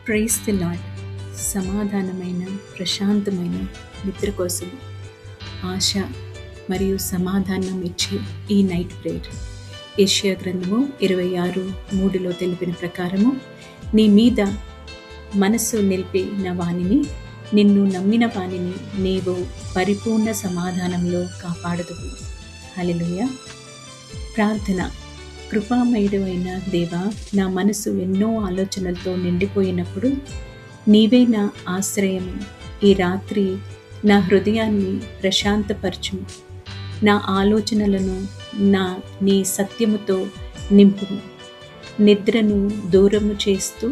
Praise the lord. సమాధానమైన, ప్రశాంతమైన నిద్ర కోసం ఆశ మరియు సమాధానం ఇచ్చే ఈ నైట్ ప్రేయర్. యెషయా గ్రంథము 26:3 తెలిపిన ప్రకారము, నీ మీద మనస్సు నిలిపిన వానిని, నిన్ను నమ్మిన వానిని నీవు పరిపూర్ణ సమాధానంలో కాపాడదువు. హల్లెలూయా. ప్రార్థన. కృపామయుడు అయిన దేవా, నా మనసు ఎన్నో ఆలోచనలతో నిండిపోయినప్పుడు నీవే నా ఆశ్రయము. ఈ రాత్రి నా హృదయాన్ని ప్రశాంతపరచుము. నా ఆలోచనలను నీ సత్యముతో నింపుము. నిద్రను దూరము చేస్తూ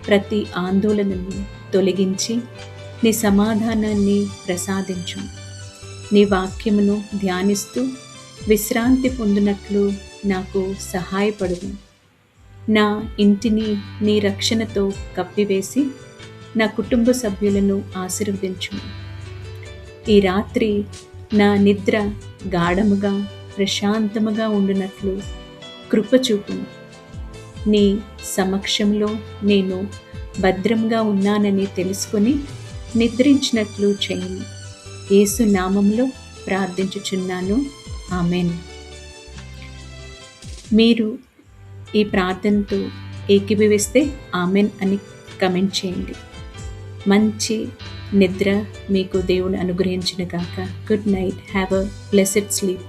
ప్రతి ఆందోళనను తొలగించి నీ సమాధానాన్ని ప్రసాదించు. నీ వాక్యమును ధ్యానిస్తూ విశ్రాంతి పొందినట్లు నాకు సహాయపడుము. నా ఇంటిని నీ రక్షణతో కప్పివేసి నా కుటుంబ సభ్యులను ఆశీర్వదించు. ఈ రాత్రి నా నిద్ర గాఢముగా ప్రశాంతముగా ఉండునట్లు కృప చూపుము. నీ సమక్షంలో నేను భద్రంగా ఉన్నానని తెలుసుకొని నిద్రించినట్లు చేయుము. యేసు నామములో ప్రార్థించుచున్నాను. ఆమేన్. మీరు ఈ ప్రార్థనతో ఏకీభవిస్తే ఆమెన్ అని కమెంట్ చేయండి. మంచి నిద్ర మీకు దేవుడు అనుగ్రహించిన గాక. Good night. Have a blessed sleep.